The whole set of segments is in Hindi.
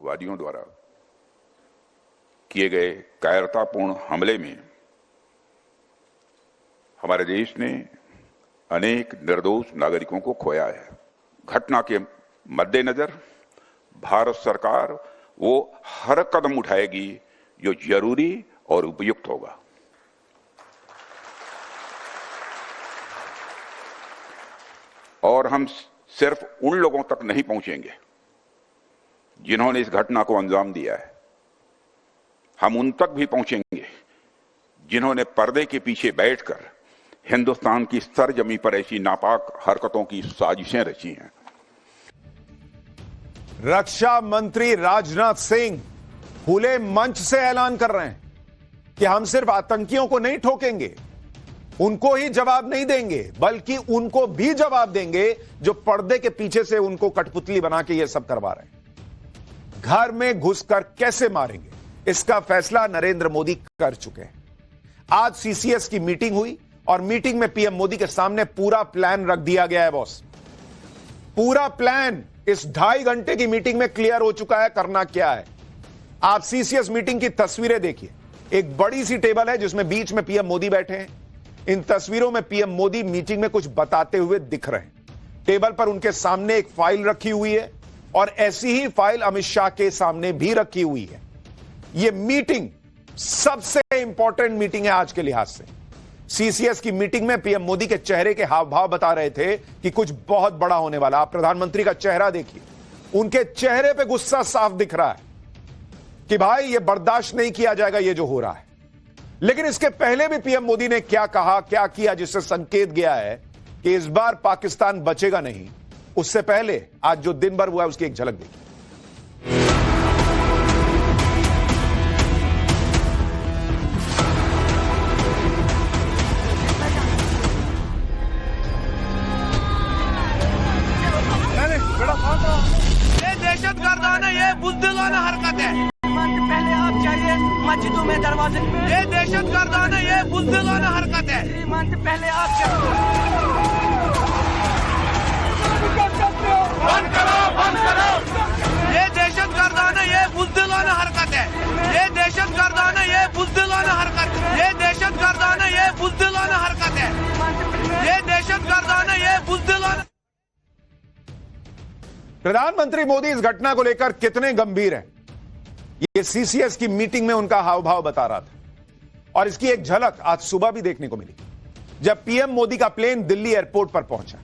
वादियों द्वारा किए गए कायरतापूर्ण हमले में हमारे देश ने अनेक निर्दोष नागरिकों को खोया है। घटना के मद्देनजर भारत सरकार वो हर कदम उठाएगी जो जरूरी और उपयुक्त होगा। और हम सिर्फ उन लोगों तक नहीं पहुंचेंगे जिन्होंने इस घटना को अंजाम दिया है, हम उन तक भी पहुंचेंगे जिन्होंने पर्दे के पीछे बैठकर हिंदुस्तान की सरजमी पर ऐसी नापाक हरकतों की साजिशें रची हैं। रक्षा मंत्री राजनाथ सिंह खुले मंच से ऐलान कर रहे हैं कि हम सिर्फ आतंकियों को नहीं ठोकेंगे, उनको ही जवाब नहीं देंगे, बल्कि उनको भी जवाब देंगे जो पर्दे के पीछे से उनको कठपुतली बना के ये सब करवा रहे हैं। घर में घुसकर कैसे मारेंगे, इसका फैसला नरेंद्र मोदी कर चुके हैं। आज सीसीएस की मीटिंग हुई और मीटिंग में पीएम मोदी के सामने पूरा प्लान रख दिया गया है। बॉस, पूरा प्लान इस 2.5 घंटे की मीटिंग में क्लियर हो चुका है करना क्या है। आप सीसीएस मीटिंग की तस्वीरें देखिए। एक बड़ी सी टेबल है जिसमें बीच में पीएम मोदी बैठे हैं। इन तस्वीरों में पीएम मोदी मीटिंग में कुछ बताते हुए दिख रहे हैं। टेबल पर उनके सामने एक फाइल रखी हुई है और ऐसी ही फाइल अमित शाह के सामने भी रखी हुई है। यह मीटिंग सबसे इंपॉर्टेंट मीटिंग है आज के लिहाज से। सीसीएस की मीटिंग में पीएम मोदी के चेहरे के हाव भाव बता रहे थे कि कुछ बहुत बड़ा होने वाला। आप प्रधानमंत्री का चेहरा देखिए, उनके चेहरे पे गुस्सा साफ दिख रहा है कि भाई ये बर्दाश्त नहीं किया जाएगा ये जो हो रहा है। लेकिन इसके पहले भी पीएम मोदी ने क्या कहा, क्या किया, जिससे संकेत गया है कि इस बार पाकिस्तान बचेगा नहीं। उससे पहले आज जो दिन भर हुआ है उसकी एक झलक देखिए। ये दहशतगर्दाना, ये बुज़दिलाना हरकत है। पहले आप चाहिए मस्जिदों में दरवाजे, ये दहशतगर्दाना, ये बुज़दिलाना हरकत है। पहले आप बंद करो, बंद करो। ये दहशतगर्दाना, ये बुज़दिलाना हरकत है। ये दहशतगर्दाना, ये बुज़दिलाना हरकत, ये दहशतगर्दाना, ये बुज़दिलाना हरकत है। ये दहशतगर्दाना, ये बुज़दिलाना। प्रधानमंत्री मोदी इस घटना को लेकर कितने गंभीर हैं, ये सीसीएस की मीटिंग में उनका हाव भाव बता रहा था। और इसकी एक झलक आज सुबह भी देखने को मिली जब पीएम मोदी का प्लेन दिल्ली एयरपोर्ट पर पहुंचा।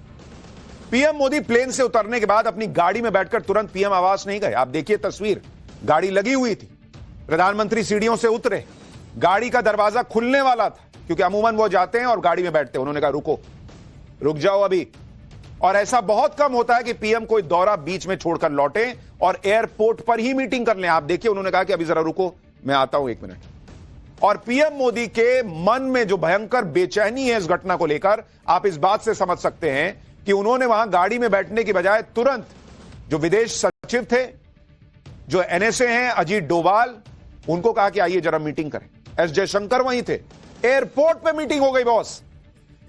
पीएम मोदी प्लेन से उतरने के बाद अपनी गाड़ी में बैठकर तुरंत पीएम आवास नहीं गए। आप देखिए तस्वीर, गाड़ी लगी हुई थी। प्रधानमंत्री सीढ़ियों से उतरे, गाड़ी का दरवाजा खुलने वाला था क्योंकि अमूमन वो जाते हैं और गाड़ी में बैठते हैं। उन्होंने कहा रुको, रुक जाओ अभी। और ऐसा बहुत कम होता है कि पीएम कोई दौरा बीच में छोड़कर लौटे और एयरपोर्ट पर ही मीटिंग कर लें। आप देखिए, उन्होंने कहा कि अभी जरा रुको, मैं आता हूं 1 मिनट। और पीएम मोदी के मन में जो भयंकर बेचैनी है इस घटना को लेकर, आप इस बात से समझ सकते हैं कि उन्होंने वहां गाड़ी में बैठने की बजाय तुरंत जो विदेश सचिव थे, जो एनएसए हैं अजीत डोभाल, उनको कहा कि आइए जरा मीटिंग करें। एस जयशंकर वहीं थे। एयरपोर्ट पे मीटिंग हो गई। बॉस,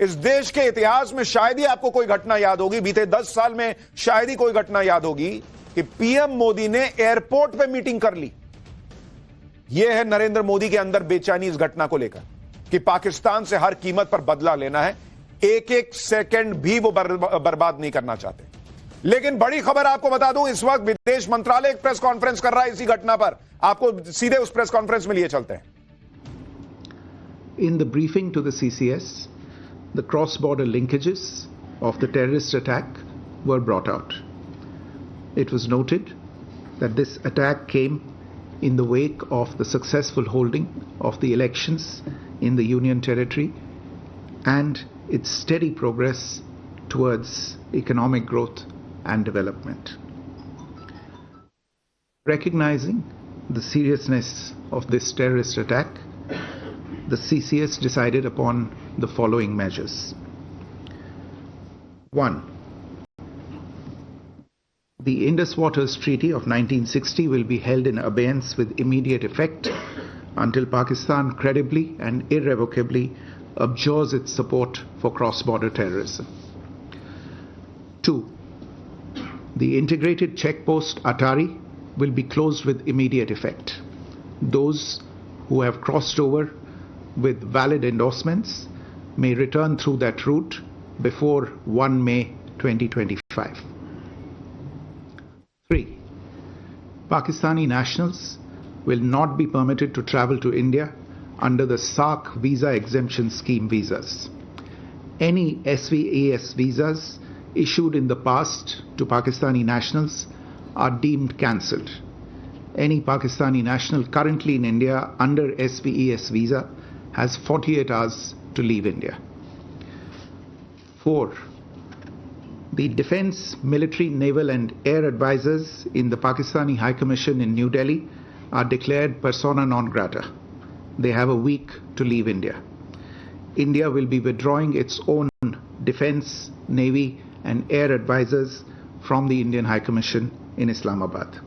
इस देश के इतिहास में शायद ही आपको कोई घटना याद होगी, बीते 10 साल में शायद ही कोई घटना याद होगी कि पीएम मोदी ने एयरपोर्ट पे मीटिंग कर ली। यह है नरेंद्र मोदी के अंदर बेचैनी इस घटना को लेकर कि पाकिस्तान से हर कीमत पर बदला लेना है। एक एक सेकंड भी वो बर्बाद नहीं करना चाहते। लेकिन बड़ी खबर आपको बता दूं, इस वक्त विदेश मंत्रालय एक प्रेस कॉन्फ्रेंस कर रहा है इसी घटना पर। आपको सीधे उस प्रेस कॉन्फ्रेंस में लिए चलते हैं। In the briefing to the CCS, the cross-border linkages of the terrorist attack were brought out. It was noted that this attack came in the wake of the successful holding of the elections in the Union Territory and its steady progress towards economic growth and development. Recognizing the seriousness of this terrorist attack, the CCS decided upon the following measures. 1. The Indus Waters Treaty of 1960 will be held in abeyance with immediate effect until Pakistan credibly and irrevocably abjures its support for cross-border terrorism. 2. The integrated checkpost Atari will be closed with immediate effect. Those who have crossed over with valid endorsements may return through that route before 1 May 2025. 3. Pakistani nationals will not be permitted to travel to India under the SAARC visa exemption scheme visas. Any SVAS visas issued in the past to Pakistani nationals are deemed cancelled. Any Pakistani national currently in India under SVAS visa has 48 hours to leave India. 4. The Defence, Military, Naval and Air Advisors in the Pakistani High Commission in New Delhi are declared persona non grata. They have a week to leave India. India will be withdrawing its own Defence, Navy and Air Advisors from the Indian High Commission in Islamabad.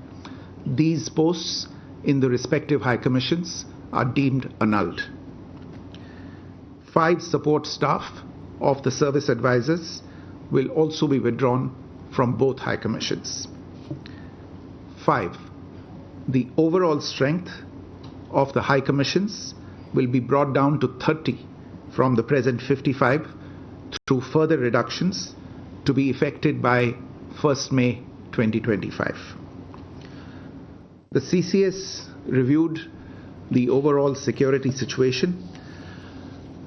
These posts in the respective High Commissions are deemed annulled. 5 support staff of the service advisors will also be withdrawn from both High Commissions. 5. The overall strength of the High Commissions will be brought down to 30 from the present 55 through further reductions to be effected by 1st May 2025. The CCS reviewed the overall security situation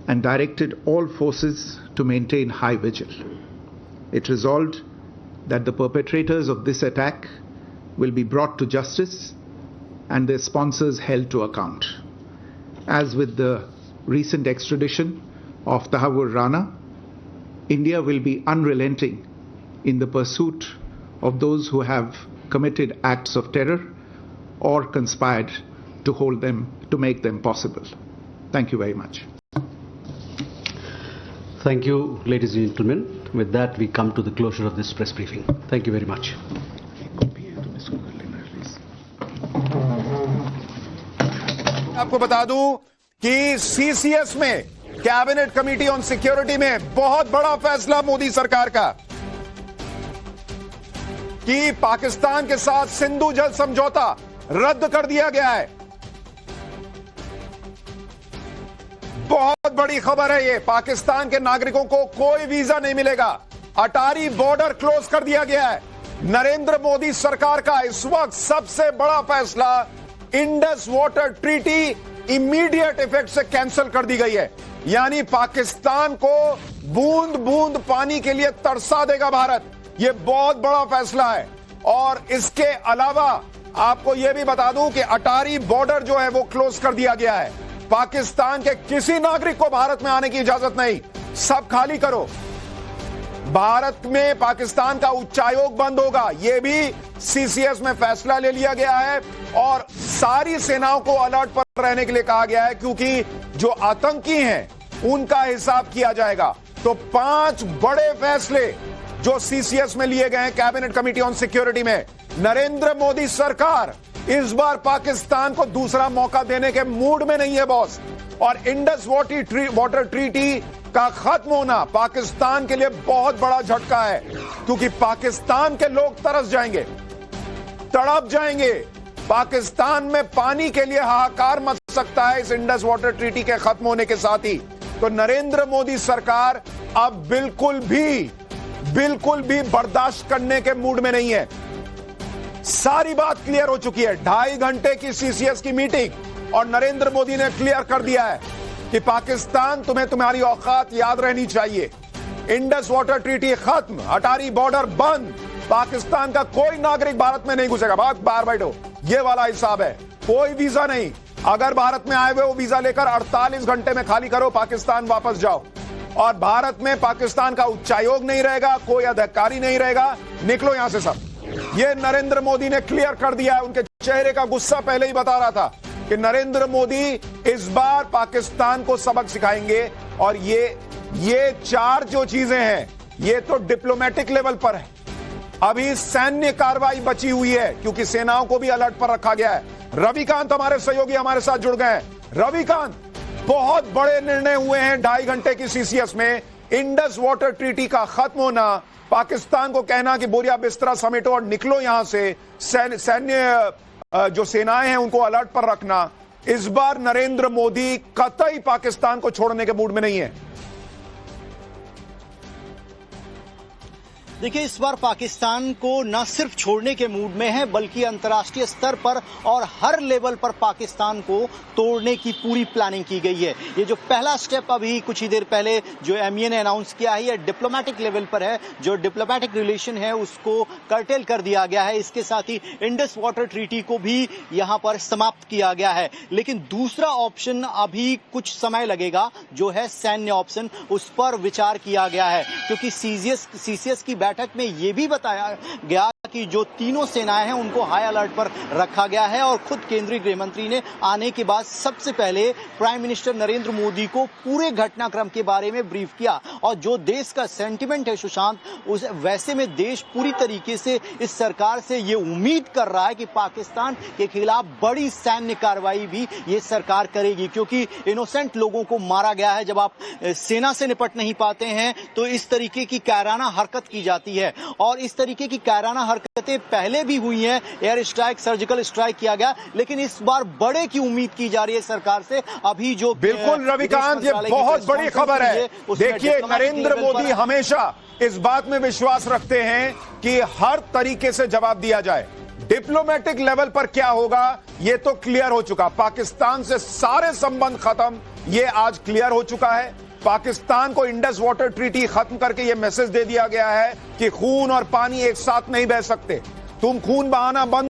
and directed all forces to maintain high vigil. It resolved that the perpetrators of this attack will be brought to justice and their sponsors held to account. As with the recent extradition of Tahawwur Rana, India will be unrelenting in the pursuit of those who have committed acts of terror or conspired to make them possible. Thank you very much. Thank you, ladies and gentlemen. With that, we come to the closure of this press briefing. Thank you very much. आपको बता दूं कि सीसीएस में कैबिनेट कमेटी ऑन सिक्योरिटी में बहुत बड़ा फैसला मोदी सरकार का कि पाकिस्तान के साथ सिंधु जल समझौता रद्द कर दिया गया है। बहुत बड़ी खबर है ये। पाकिस्तान के नागरिकों को कोई वीजा नहीं मिलेगा। अटारी बॉर्डर क्लोज कर दिया गया है। नरेंद्र मोदी सरकार का इस वक्त सबसे बड़ा फैसला, Indus water treaty immediate effect से कैंसिल कर दी गई है। यानी पाकिस्तान को बूंद बूंद पानी के लिए तरसा देगा भारत। यह बहुत बड़ा फैसला है। और इसके अलावा आपको यह भी बता दूं कि अटारी बॉर्डर जो है वो क्लोज कर दिया गया है। पाकिस्तान के किसी नागरिक को भारत में आने की इजाजत नहीं। सब खाली करो। भारत में पाकिस्तान का उच्चायोग बंद होगा। यह भी सीसीएस में फैसला ले लिया गया है और सारी सेनाओं को अलर्ट पर रहने के लिए कहा गया है, क्योंकि जो आतंकी हैं उनका हिसाब किया जाएगा। तो 5 बड़े फैसले जो सीसीएस में लिए गए हैं कैबिनेट कमेटी ऑन सिक्योरिटी में। नरेंद्र मोदी सरकार इस बार पाकिस्तान को दूसरा मौका देने के मूड में नहीं है बॉस। और इंडस वाटर ट्रीटी का खत्म होना पाकिस्तान के लिए बहुत बड़ा झटका है, क्योंकि पाकिस्तान के लोग तरस जाएंगे, तड़प जाएंगे। पाकिस्तान में पानी के लिए हाहाकार मच सकता है इस इंडस वाटर ट्रीटी के खत्म होने के साथ ही। तो नरेंद्र मोदी सरकार अब बिल्कुल भी बर्दाश्त करने के मूड में नहीं है। सारी बात क्लियर हो चुकी है। 2.5 घंटे की सीसीएस की मीटिंग और नरेंद्र मोदी ने क्लियर कर दिया है कि पाकिस्तान, तुम्हें तुम्हारी औकात याद रहनी चाहिए। इंडस वाटर ट्रीटी खत्म, अटारी बॉर्डर बंद, पाकिस्तान का कोई नागरिक भारत में नहीं घुसेगा। बाहर बैठो, ये वाला हिसाब है। कोई वीजा नहीं। अगर भारत में आए हुए वो वीजा लेकर 48 घंटे में खाली करो, पाकिस्तान वापस जाओ। और भारत में पाकिस्तान का उच्चायोग नहीं रहेगा, कोई अधिकारी नहीं रहेगा, निकलो यहां से सब। ये नरेंद्र मोदी ने क्लियर कर दिया है। उनके चेहरे का गुस्सा पहले ही बता रहा था कि नरेंद्र मोदी इस बार पाकिस्तान को सबक सिखाएंगे। और ये 4 जो चीजें हैं ये तो डिप्लोमेटिक लेवल पर है। अभी सैन्य कार्रवाई बची हुई है, क्योंकि सेनाओं को भी अलर्ट पर रखा गया है। रविकांत हमारे सहयोगी हमारे साथ जुड़ गए हैं। रविकांत, बहुत बड़े निर्णय हुए हैं 2.5 घंटे की सीसीएस में। इंडस वाटर ट्रीटी का खत्म होना, पाकिस्तान को कहना कि बोरिया बिस्तरा समेटो और निकलो यहां से, सैन्य जो सेनाएं हैं उनको अलर्ट पर रखना, इस बार नरेंद्र मोदी कतई पाकिस्तान को छोड़ने के मूड में नहीं है। देखिए, इस बार पाकिस्तान को न सिर्फ छोड़ने के मूड में है बल्कि अंतर्राष्ट्रीय स्तर पर और हर लेवल पर पाकिस्तान को तोड़ने की पूरी प्लानिंग की गई है। ये जो पहला स्टेप अभी कुछ ही देर पहले जो एमईए ने अनाउंस किया है, ये डिप्लोमेटिक लेवल पर है। जो डिप्लोमेटिक रिलेशन है उसको कर्टेल कर दिया गया है। इसके साथ ही इंडस वाटर ट्रीटी को भी यहां पर समाप्त किया गया है। लेकिन दूसरा ऑप्शन अभी कुछ समय लगेगा, जो है सैन्य ऑप्शन, उस पर विचार किया गया है, क्योंकि सीसीएस की बैठक में यह भी बताया गया कि जो तीनों सेनाएं हैं उनको हाई अलर्ट पर रखा गया है और खुद केंद्रीय गृह मंत्री ने आने के बाद सबसे पहले प्राइम मिनिस्टर नरेंद्र मोदी को पूरे घटनाक्रम के बारे में ब्रीफ किया। और जो देश का सेंटिमेंट है सुशांत, उस वैसे में देश पूरी तरीके से इस सरकार से ये उम्मीद कर रहा है कि पाकिस्तान के खिलाफ बड़ी सैन्य कार्रवाई भी ये सरकार करेगी, क्योंकि इनोसेंट लोगों को मारा गया है। जब आप सेना से निपट नहीं पाते हैं तो इस तरीके की कायराना हरकत की जाती है, और इस तरीके की कायराना हरकतें पहले भी हुई हैं। एयर स्ट्राइक, सर्जिकल स्ट्राइक किया गया, लेकिन इस बार बड़े की उम्मीद की जा रही है सरकार से। अभी जो बिल्कुल रविकांत, ये बहुत बड़ी खबर है। देखिए, नरेंद्र मोदी हमेशा इस बात में विश्वास रखते हैं कि हर तरीके से जवाब दिया जाए। डिप्लोमेटिक लेवल पर क्या होगा ये तो क्लियर हो चुका, पाकिस्तान से सारे संबंध खत्म, ये आज क्लियर हो चुका है। पाकिस्तान को इंडस वाटर ट्रीटी खत्म करके यह मैसेज दे दिया गया है कि खून और पानी एक साथ नहीं बह सकते। तुम खून बहाना बंद